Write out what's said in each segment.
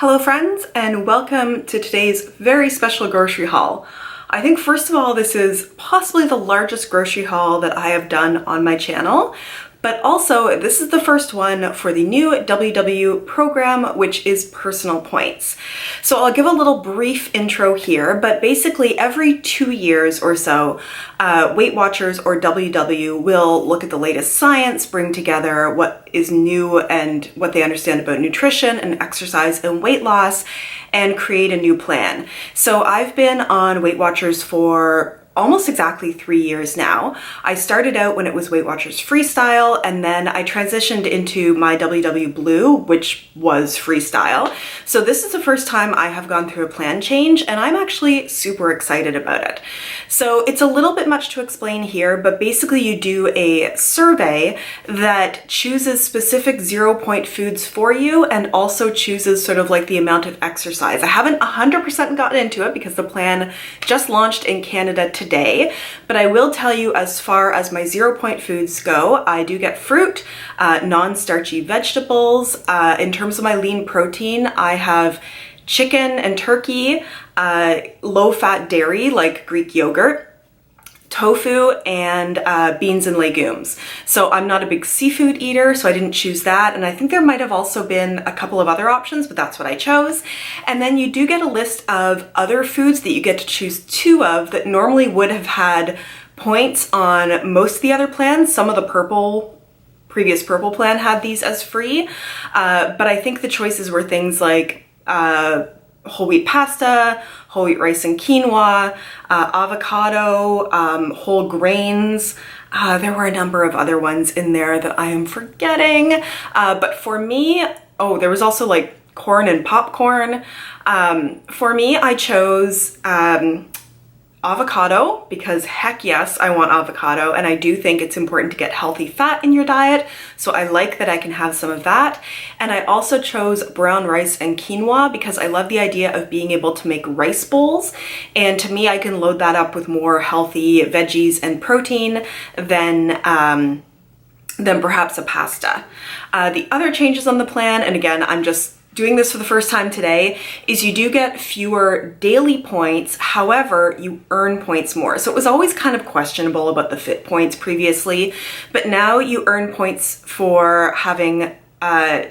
Hello friends, and welcome to today's very special grocery haul. I think first of all, this is possibly the largest grocery haul that I have done on my channel, but also this is the first one for the new WW program, which is personal points. So I'll give a little brief intro here, but basically every 2 years or so, Weight Watchers or WW will look at the latest science, bring together what is new and what they understand about nutrition and exercise and weight loss, and create a new plan. So I've been on Weight Watchers for almost exactly 3 years now. I started out when it was Weight Watchers Freestyle, and then I transitioned into myww Blue, which was Freestyle. So this is the first time I have gone through a plan change, and I'm actually super excited about it. So it's a little bit much to explain here, but basically you do a survey that chooses specific 0-point foods for you and also chooses sort of like the amount of exercise. I haven't 100% gotten into it because the plan just launched in Canada today, but I will tell you, as far as my 0-point foods go, I do get fruit, non-starchy vegetables. In terms of my lean protein, I have chicken and turkey, low-fat dairy like Greek yogurt, tofu, and beans and legumes. So I'm not a big seafood eater, so I didn't choose that. And I think there might have also been a couple of other options, but that's what I chose. And then you do get a list of other foods that you get to choose 2 of that normally would have had points on most of the other plans. Some of the previous purple plan had these as free, but I think the choices were things like whole wheat pasta, whole wheat rice and quinoa, avocado, whole grains. There were a number of other ones in there that I am forgetting. But for me, there was also like corn and popcorn. For me, I chose avocado because heck yes, I want avocado, and I do think it's important to get healthy fat in your diet, so I like that I can have some of that. And I also chose brown rice and quinoa because I love the idea of being able to make rice bowls, and to me I can load that up with more healthy veggies and protein than perhaps a pasta. The other changes on the plan, and again, I'm just doing this for the first time today, is you do get fewer daily points, however, you earn points more. So it was always kind of questionable about the fit points previously, but now you earn points for having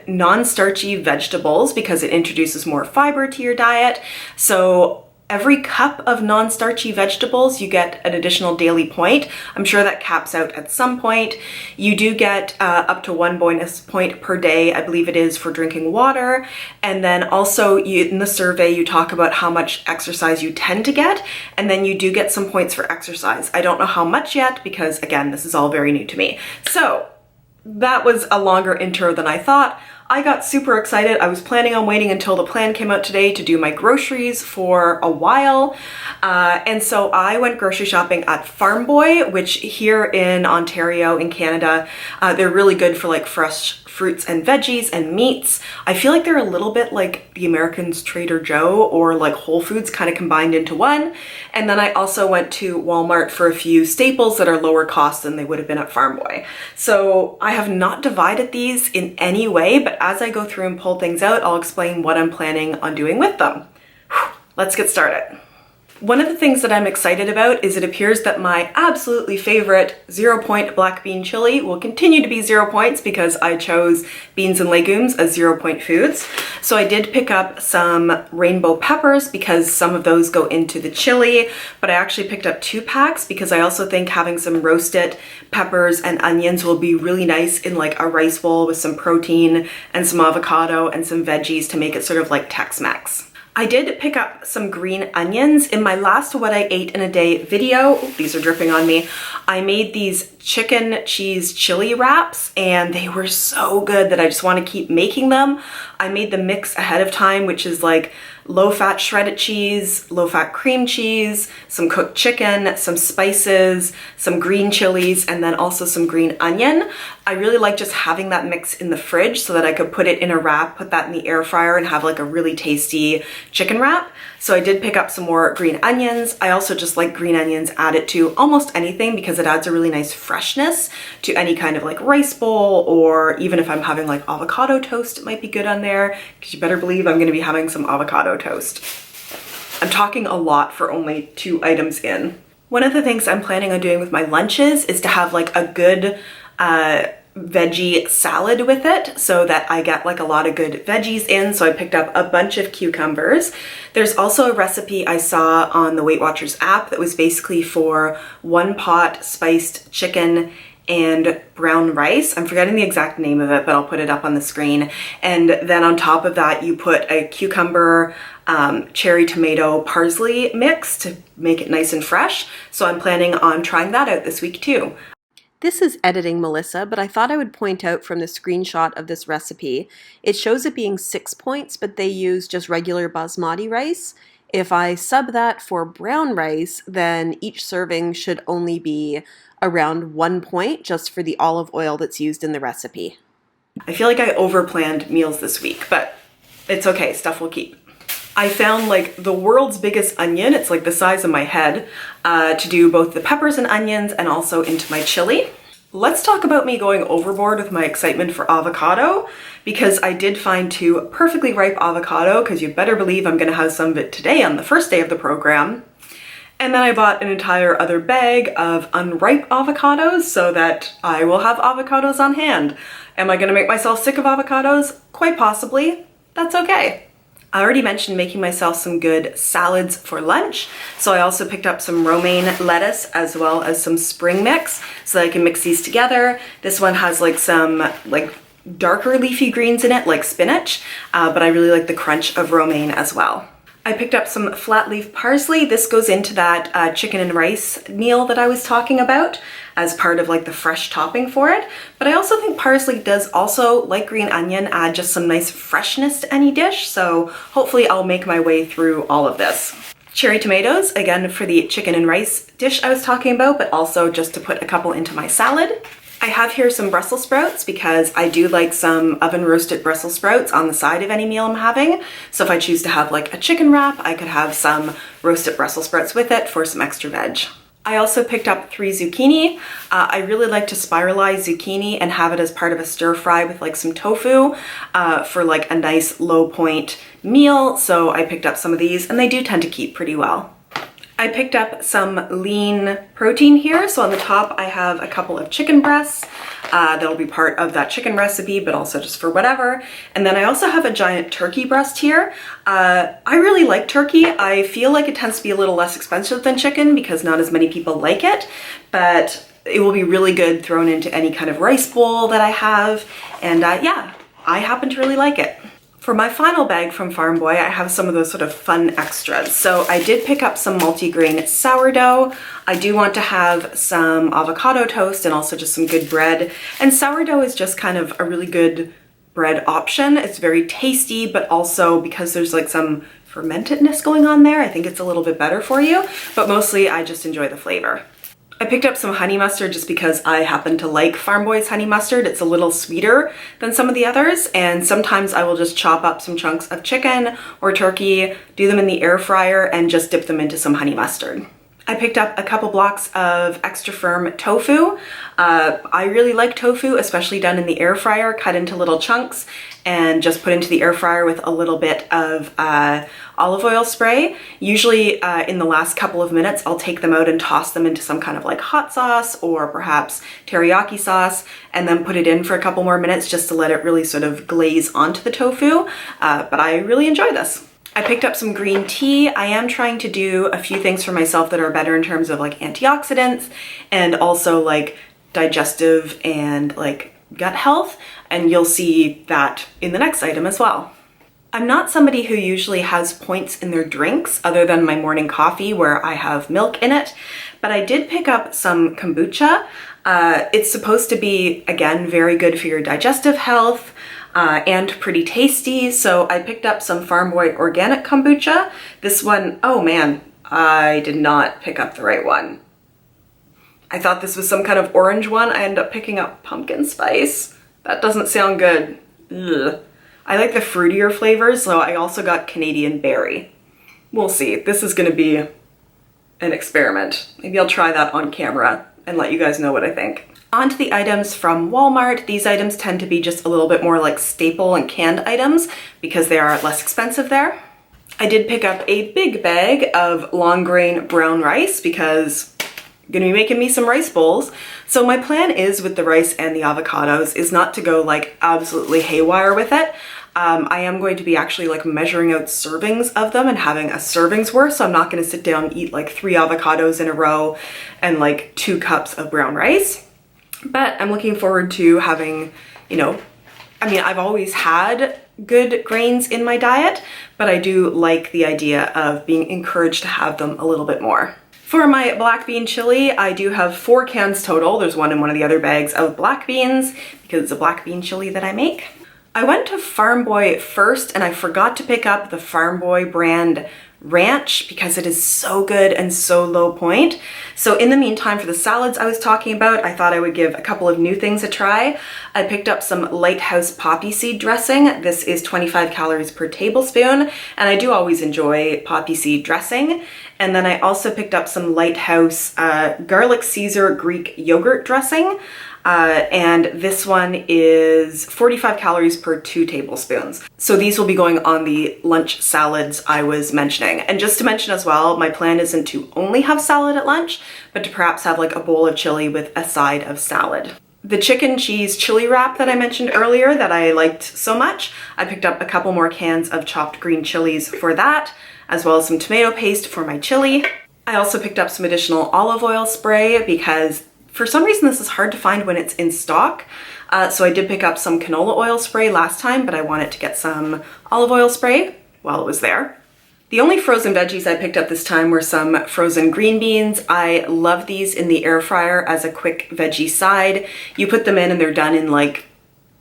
non-starchy vegetables because it introduces more fiber to your diet. So every cup of non-starchy vegetables, you get an additional daily point. I'm sure that caps out at some point. You do get up to 1 bonus point per day, I believe it is, for drinking water. And then also in the survey, you talk about how much exercise you tend to get, and then you do get some points for exercise. I don't know how much yet because, again, this is all very new to me. So that was a longer intro than I thought. I got super excited. I was planning on waiting until the plan came out today to do my groceries for a while. And so I went grocery shopping at Farm Boy, which here in Ontario, in Canada, they're really good for like fresh fruits and veggies and meats. I feel like they're a little bit like the Americans' Trader Joe or like Whole Foods kind of combined into one. And then I also went to Walmart for a few staples that are lower cost than they would have been at Farm Boy. So I have not divided these in any way, but as I go through and pull things out, I'll explain what I'm planning on doing with them. Let's get started. One of the things that I'm excited about is it appears that my absolutely favorite 0-point black bean chili will continue to be 0 points because I chose beans and legumes as 0-point foods. So I did pick up some rainbow peppers because some of those go into the chili, but I actually picked up 2 packs because I also think having some roasted peppers and onions will be really nice in like a rice bowl with some protein and some avocado and some veggies to make it sort of like Tex-Mex. I did pick up some green onions. In my last What I Ate in a Day video, these are dripping on me, I made these chicken cheese chili wraps and they were so good that I just want to keep making them. I made the mix ahead of time, which is like low-fat shredded cheese, low-fat cream cheese, some cooked chicken, some spices, some green chilies, and then also some green onion. I really like just having that mix in the fridge so that I could put it in a wrap, put that in the air fryer, and have like a really tasty chicken wrap. So I did pick up some more green onions. I also just like green onions added to almost anything because it adds a really nice freshness to any kind of like rice bowl, or even if I'm having like avocado toast, it might be good on there, because you better believe I'm gonna be having some avocado toast. I'm talking a lot for only 2 items in. One of the things I'm planning on doing with my lunches is to have like a good veggie salad with it so that I get like a lot of good veggies in. So I picked up a bunch of cucumbers. There's also a recipe I saw on the Weight Watchers app that was basically for 1 pot spiced chicken and brown rice. I'm forgetting the exact name of it, but I'll put it up on the screen. And then on top of that, you put a cucumber, cherry tomato, parsley mix to make it nice and fresh. So I'm planning on trying that out this week too. This is editing Melissa, but I thought I would point out from the screenshot of this recipe, it shows it being 6 points, but they use just regular basmati rice. If I sub that for brown rice, then each serving should only be around 1 point just for the olive oil that's used in the recipe. I feel like I overplanned meals this week, but it's okay, stuff will keep. I found like the world's biggest onion, it's like the size of my head, to do both the peppers and onions and also into my chili. Let's talk about me going overboard with my excitement for avocado, because I did find 2 perfectly ripe avocado, because you better believe I'm gonna have some of it today on the first day of the program. And then I bought an entire other bag of unripe avocados so that I will have avocados on hand. Am I gonna make myself sick of avocados? Quite possibly. That's okay. I already mentioned making myself some good salads for lunch, so I also picked up some romaine lettuce as well as some spring mix so that I can mix these together. This one has like some like darker leafy greens in it, like spinach, but I really like the crunch of romaine as well. I picked up some flat leaf parsley. This goes into that chicken and rice meal that I was talking about as part of like the fresh topping for it. But I also think parsley does also, like green onion, add just some nice freshness to any dish. So hopefully I'll make my way through all of this. Cherry tomatoes, again for the chicken and rice dish I was talking about, but also just to put a couple into my salad. I have here some Brussels sprouts because I do like some oven roasted Brussels sprouts on the side of any meal I'm having. So if I choose to have like a chicken wrap, I could have some roasted Brussels sprouts with it for some extra veg. I also picked up 3 zucchini. I really like to spiralize zucchini and have it as part of a stir fry with like some tofu for like a nice low point meal. So I picked up some of these and they do tend to keep pretty well. I picked up some lean protein here. So on the top, I have a couple of chicken breasts that'll be part of that chicken recipe, but also just for whatever. And then I also have a giant turkey breast here. I really like turkey. I feel like it tends to be a little less expensive than chicken because not as many people like it, but it will be really good thrown into any kind of rice bowl that I have. And yeah, I happen to really like it. For my final bag from Farm Boy, I have some of those sort of fun extras. So I did pick up some multigrain sourdough. I do want to have some avocado toast and also just some good bread. And sourdough is just kind of a really good bread option. It's very tasty, but also because there's like some fermentedness going on there, I think it's a little bit better for you. But mostly I just enjoy the flavor. I picked up some honey mustard just because I happen to like Farm Boy's honey mustard. It's a little sweeter than some of the others, and sometimes I will just chop up some chunks of chicken or turkey, do them in the air fryer, and just dip them into some honey mustard. I picked up a couple blocks of extra firm tofu. I really like tofu, especially done in the air fryer, cut into little chunks and just put into the air fryer with a little bit of olive oil spray. Usually in the last couple of minutes, I'll take them out and toss them into some kind of like hot sauce or perhaps teriyaki sauce, and then put it in for a couple more minutes just to let it really sort of glaze onto the tofu. But I really enjoy this. I picked up some green tea. I am trying to do a few things for myself that are better in terms of like antioxidants and also like digestive and like gut health, and you'll see that in the next item as well. I'm not somebody who usually has points in their drinks other than my morning coffee where I have milk in it, but I did pick up some kombucha. It's supposed to be, again, very good for your digestive health. and pretty tasty. So I picked up some Farm Boy organic kombucha. This one, oh man, I did not pick up the right one. I thought this was some kind of orange one. I ended up picking up pumpkin spice. That doesn't sound good. Ugh. I like the fruitier flavors, so I also got Canadian berry. We'll see. This is gonna be an experiment. Maybe I'll try that on camera and let you guys know what I think. On to the items from Walmart. These items tend to be just a little bit more like staple and canned items because they are less expensive there. I did pick up a big bag of long grain brown rice because I'm gonna be making me some rice bowls. So my plan is with the rice and the avocados is not to go like absolutely haywire with it. I am going to be actually like measuring out servings of them and having a servings worth. So I'm not gonna sit down and eat like 3 avocados in a row and like 2 cups of brown rice. But I'm looking forward to having, you know, I mean, I've always had good grains in my diet, but I do like the idea of being encouraged to have them a little bit more. For my black bean chili, I do have 4 cans total. There's one in one of the other bags of black beans because it's a black bean chili that I make. I went to Farm Boy first and I forgot to pick up the Farm Boy brand ranch because it is so good and so low point. So in the meantime, for the salads I was talking about, I thought I would give a couple of new things a try. I picked up some Lighthouse poppy seed dressing. This is 25 calories per tablespoon, and I do always enjoy poppy seed dressing. And then I also picked up some Lighthouse garlic Caesar Greek yogurt dressing. And this one is 45 calories per 2 tablespoons. So these will be going on the lunch salads I was mentioning. And just to mention as well, my plan isn't to only have salad at lunch, but to perhaps have like a bowl of chili with a side of salad. The chicken cheese chili wrap that I mentioned earlier that I liked so much, I picked up a couple more cans of chopped green chilies for that, as well as some tomato paste for my chili. I also picked up some additional olive oil spray because for some reason this is hard to find when it's in stock. So I did pick up some canola oil spray last time, but I wanted to get some olive oil spray while it was there. The only frozen veggies I picked up this time were some frozen green beans. I love these in the air fryer as a quick veggie side. You put them in and they're done in like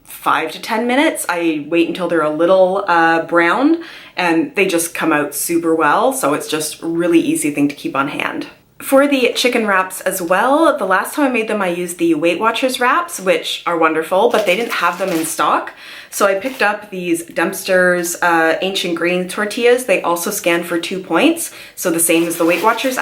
5 to 10 minutes. I wait until they're a little brown and they just come out super well. So it's just a really easy thing to keep on hand. For the chicken wraps as well, the last time I made them I used the Weight Watchers wraps, which are wonderful, but they didn't have them in stock. So I picked up these Dempster's Ancient Grain tortillas. They also scan for 2 points, so the same as the Weight Watchers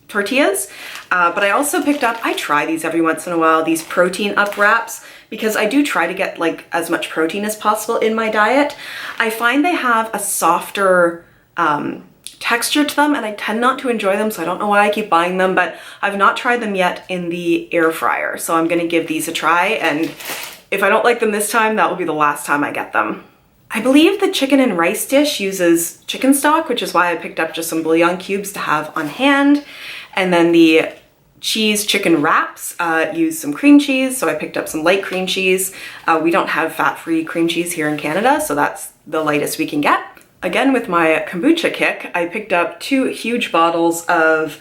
tortillas. But I also picked up, I try these every once in a while, these protein up wraps, because I do try to get like as much protein as possible in my diet. I find they have a softer texture to them and I tend not to enjoy them, so I don't know why I keep buying them, but I've not tried them yet in the air fryer. So I'm gonna give these a try, and if I don't like them this time, that will be the last time I get them. I believe the chicken and rice dish uses chicken stock, which is why I picked up just some bouillon cubes to have on hand. And then the cheese chicken wraps use some cream cheese, so I picked up some light cream cheese. We don't have fat-free cream cheese here in Canada, so that's the lightest we can get. Again, with my kombucha kick, I picked up 2 huge bottles of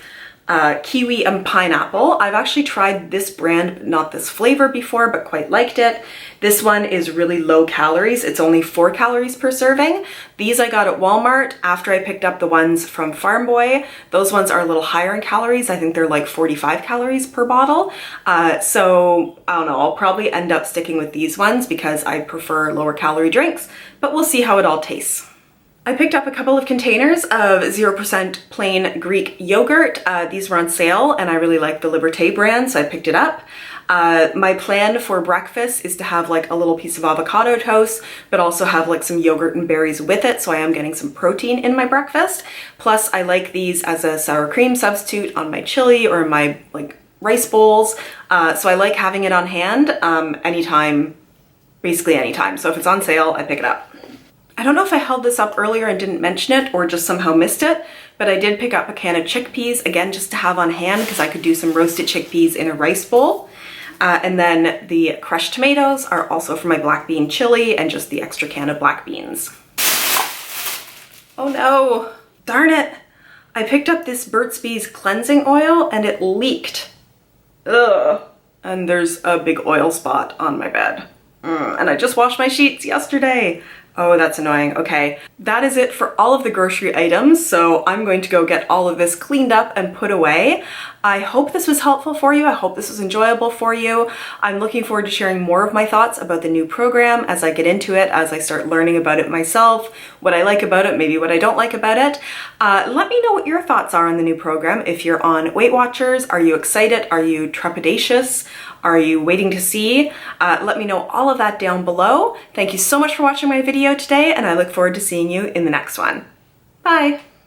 kiwi and pineapple. I've actually tried this brand, but not this flavor before, but quite liked it. This one is really low calories. It's only 4 calories per serving. These I got at Walmart after I picked up the ones from Farm Boy. Those ones are a little higher in calories. I think they're like 45 calories per bottle. So I don't know, I'll probably end up sticking with these ones because I prefer lower calorie drinks, but we'll see how it all tastes. I picked up a couple of containers of 0% plain Greek yogurt. These were on sale and I really like the Liberté brand, so I picked it up. My plan for breakfast is to have like a little piece of avocado toast, but also have like some yogurt and berries with it, so I am getting some protein in my breakfast. Plus I like these as a sour cream substitute on my chili or my like rice bowls. So I like having it on hand anytime, basically anytime. So if it's on sale, I pick it up. I don't know if I held this up earlier and didn't mention it or just somehow missed it, but I did pick up a can of chickpeas, again, just to have on hand because I could do some roasted chickpeas in a rice bowl. And then the crushed tomatoes are also for my black bean chili and just the extra can of black beans. Oh no, darn it. I picked up this Burt's Bees cleansing oil and it leaked. Ugh. And there's a big oil spot on my bed. And I just washed my sheets yesterday. Oh, that's annoying. Okay, that is it for all of the grocery items, so I'm going to go get all of this cleaned up and put away. I hope this was helpful for you. I hope this was enjoyable for you. I'm looking forward to sharing more of my thoughts about the new program as I get into it, as I start learning about it myself, what I like about it, maybe what I don't like about it. Let me know what your thoughts are on the new program. If you're on Weight Watchers, are you excited? Are you trepidatious? Are you waiting to see? Let me know all of that down below. Thank you so much for watching my video today, and I look forward to seeing you in the next one. Bye!